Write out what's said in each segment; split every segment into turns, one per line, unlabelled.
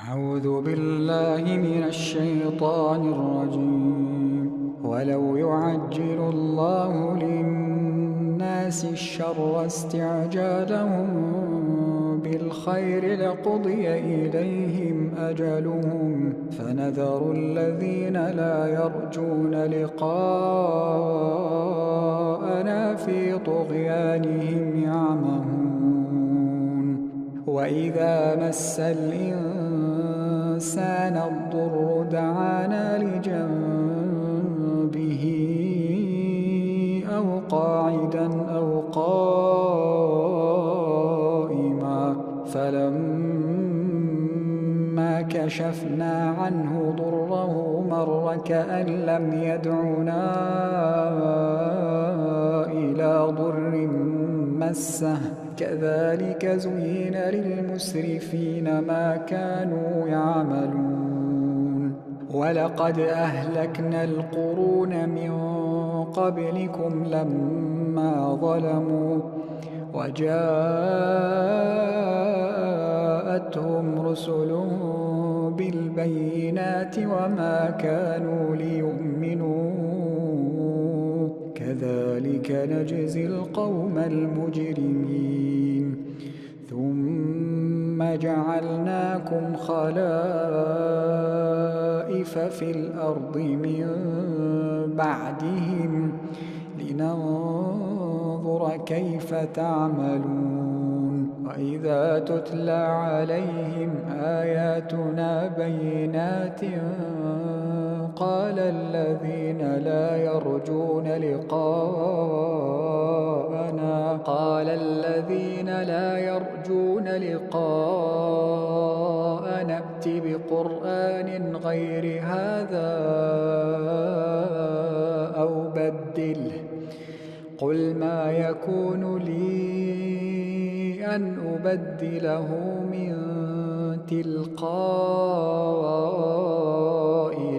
أعوذ بالله من الشيطان الرجيم. ولو يعجل الله للناس الشر استعجالهم بالخير لقضي إليهم أجلهم فنذر الذين لا يرجون لقاءنا في طغيانهم يعمهون. وإذا مس الإنسان الضر دعانا لجنبه أو قاعدا أو قائما فلما كشفنا عنه ضره مر كأن لم يدعنا إلى ضر مسه كذلك زين للمسرفين ما كانوا يعملون. ولقد أهلكنا القرون من قبلكم لما ظلموا وجاءتهم رسلهم بالبينات وما كانوا ليؤمنوا كذلك نجزي القوم المجرمين. ثم جعلناكم خلائف في الأرض من بعدهم لننظر كيف تعملون. وإذا تتلى عليهم آياتنا بينات قال الذين لا يرجون لقاءنا ائت بقرآن غير هذا أو بدله قل ما يكون لي أن أبدله من تلقاء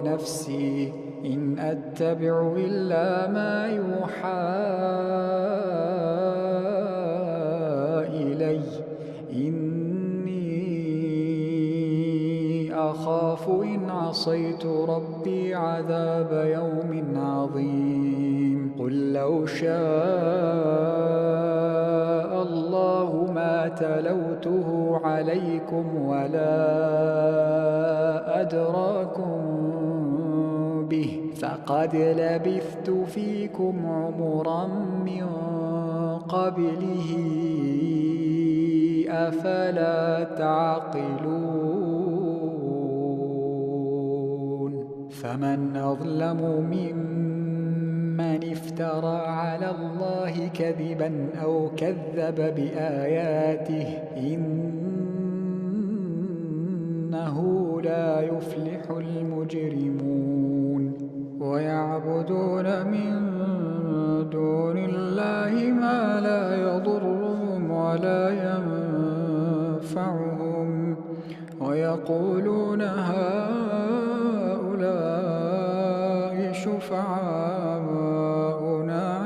نفسي إن أتبع إلا ما يوحى إلي إني أخاف إن عصيت ربي عذاب يوم عظيم. قل لو شاء الله ما تلوته عليكم ولا أدراكم به فقد لبثت فيكم عمرا من قبله أفلا تعقلون. فمن أظلم ممن افترى على الله كذبا أو كذب بآياته إنه لا يفلح المجرمون. ويعبدون من دون الله ما لا يضرهم ولا ينفعهم ويقولون هؤلاء شفعاؤنا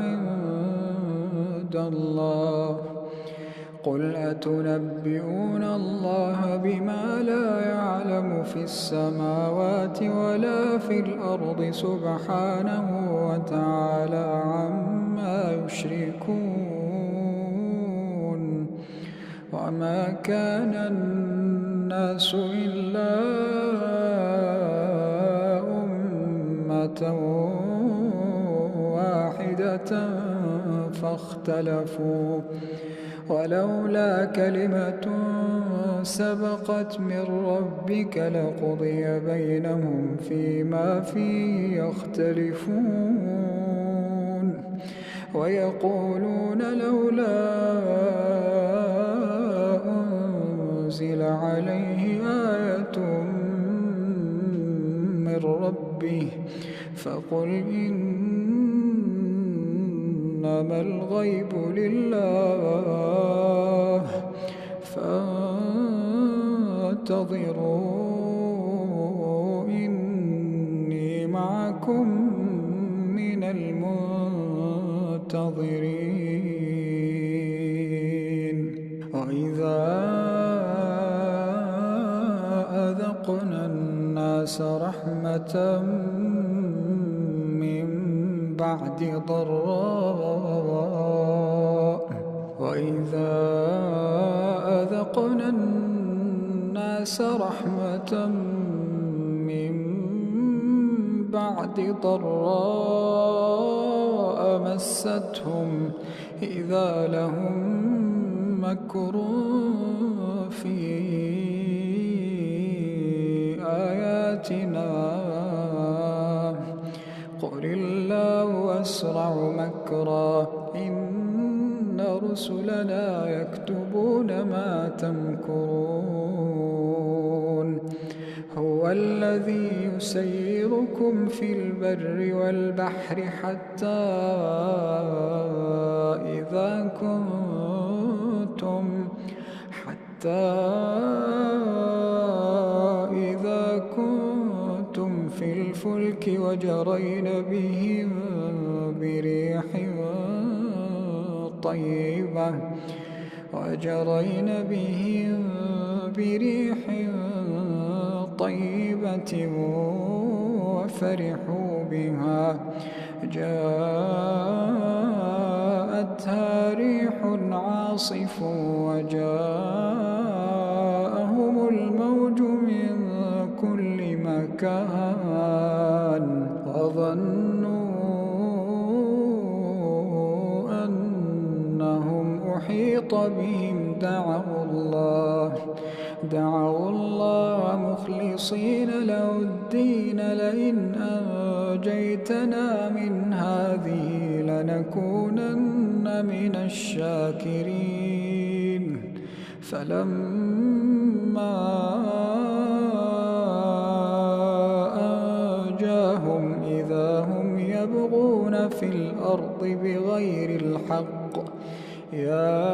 عند الله قل أتنبئون الله بما لا يعلم في السماوات ولا في الأرض سبحانه وتعالى عما يشركون. وما كان الناس إلا أمة واحدة فاختلفوا ولولا كلمة سبقت من ربك لقضي بينهم فيما فيه يختلفون. ويقولون لولا أنزل عليه آية من ربه فقل إنما الغيب لله فانتظروا إني معكم من المنتظرين. وإذا أذقنا الناس رحمة من بعد ضراء وإذا أذقنا الناس رحمة من بعد ضراء مستهم إذا لهم مكر في آياتنا قل الله أسرع مكرا إن رسلنا يكتبون ما تمكرون هو الذي يسيركم في البر والبحر حتى إذا كنتم في الفلك وجرين بهم بريح طيبة وفرحوا بها جاءتها ريح عاصف وجاءهم الموج من كل مكان وظنوا أنهم أحيط بهم دعوا الله مخلصين له الدين لئن أنجيتنا من هذه لنكونن من الشاكرين فلما أنجاهم إذا هم يبغون في الأرض بغير الحق يا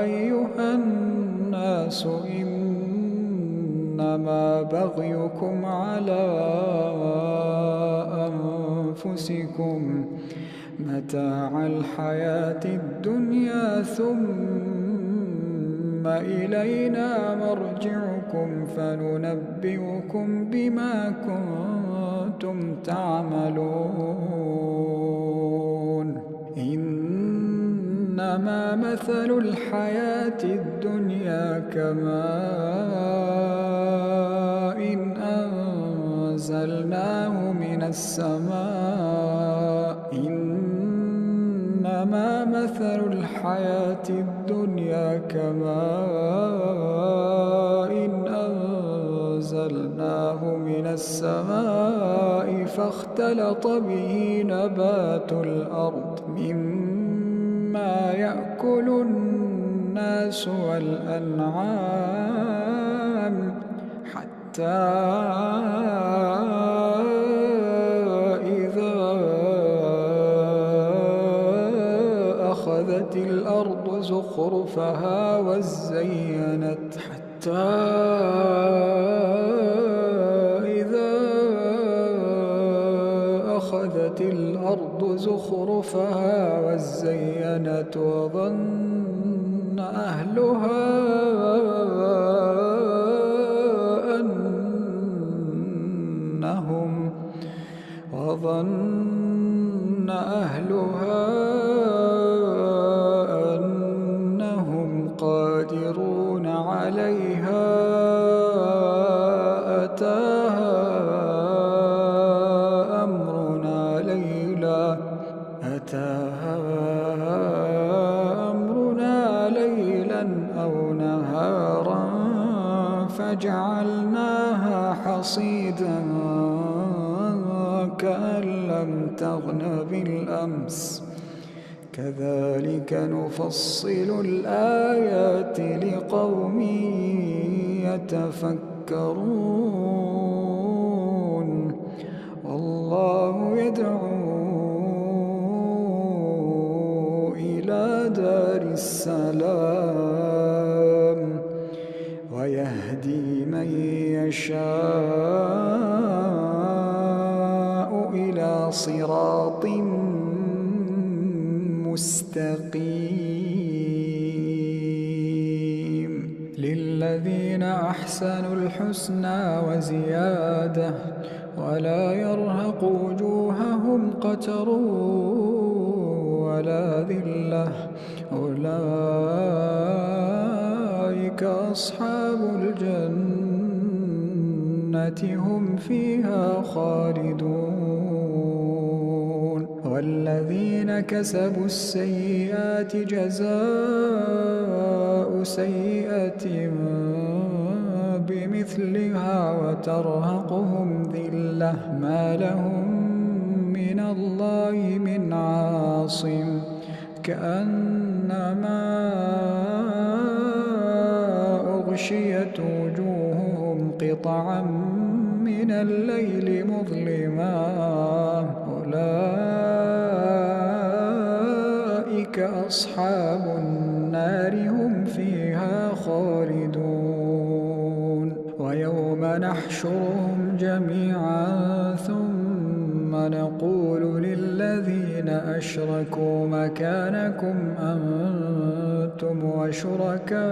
أيها الناس إنما بغيكم على أنفسكم متاع الحياة الدنيا ثم إلينا مرجعكم فننبئكم بما كنتم تعملون إنما مثل الحياة الدنيا كماء أنزلناه من السماء إنما مثل الحياة الدنيا كماء أنزلناه من السماء فاختلط به نبات الأرض مما يأكل الناس والأنعام حتى إذا أخذت الأرض زخرفها وزينت وظن أهلها أنهم قادرون عليها أتاها أمرنا ليلا أو نهارا فجعلناها حصيدا كأن لم تغن بالأمس كذلك نفصل الآيات لقوم يتفكرون والله يدعو إلى دار السلام ويهدي من يشاء إلى صراط مستقيم للذين أحسنوا أحسن الحسنى وزيادة ولا يرهق وجوههم قتر ولا ذلة أولئك أصحاب الجنة هم فيها خالدون والذين كسبوا السيئات جزاء سيئة بمثلها وترهقهم ذلة ما لهم من الله من عاصم كأنما أغشيت وجوههم قطعا من الليل مظلما أولئك أصحاب النار هم فيها خالدون ويوم نحشرهم جميعا ثم نقول للذين أشركوا مكانكم أنتم وشركاؤكم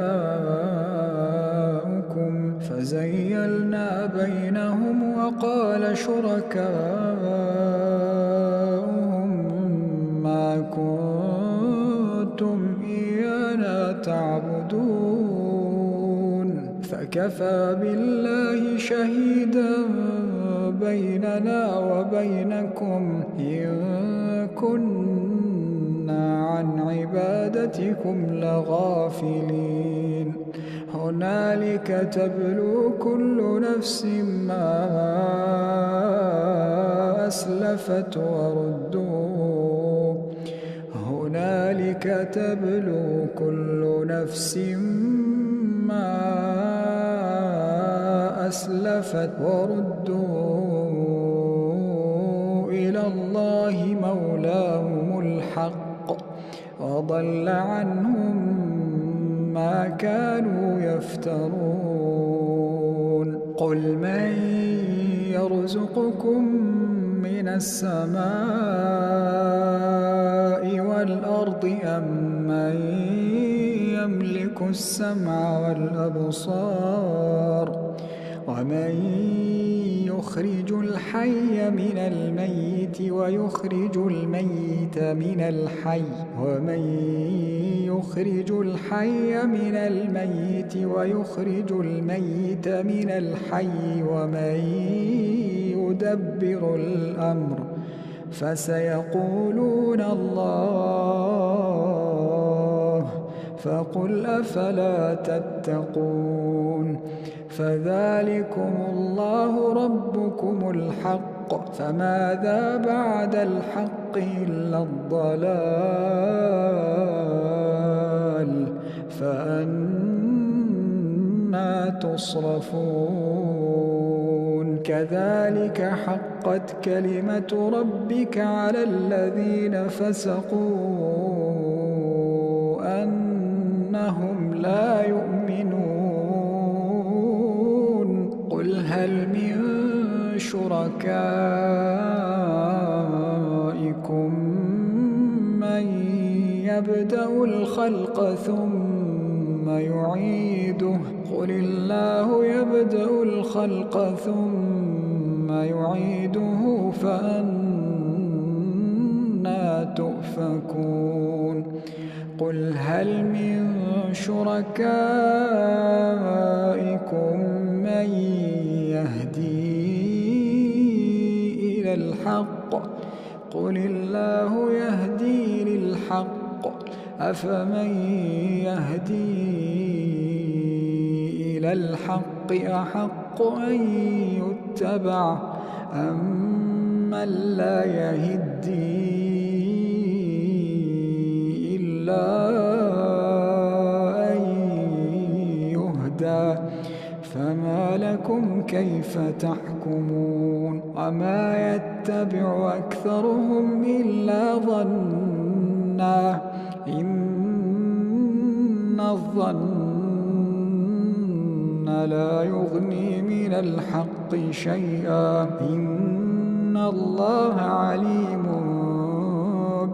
فزيلنا بينهم وقال شركاؤهم ما كنتم إيانا تعبدون فكفى بالله شهيدا بيننا وبينكم إن كنا عن عبادتكم لغافلين هنالك تبلو كل نفس ما أسلفت وردوا هنالك تبلو كل نفس ما أسلفت وردوا إلى الله مولاهم الحق وضل عنهم ما كانوا يفترون قل من يرزقكم من السماء والأرض أم من يملك السمع والأبصار ومن يخرج الحي من الميت ويخرج الميت من الحي ومن يخرج الحي من الميت ويخرج الميت من الحي ومن يدبر الأمر فسيقولون الله فقل أفلا تتقون فذلكم الله ربكم الحق فماذا بعد الحق إلا الضلال فأنى تصرفون كذلك حقت كلمة ربك على الذين فسقوا أنهم لا يؤمنون قل هل من شركائكم من يبدأ الخلق ثم يعيده قل الله يبدأ الخلق ثم يعيده فأنى تؤفكون قل هل من شركائكم من يهدي إلى الحق قل الله يهدي للحق أفمن يهدي إلى الحق أحق أن يتبع أمن لا يهدي إلا أن يهدى فما لكم كيف تحكمون وما يتبع أكثرهم إلا ظنا إن الظن لا يغني من الحق شيئا إن الله عليم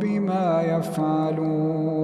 بما يفعلون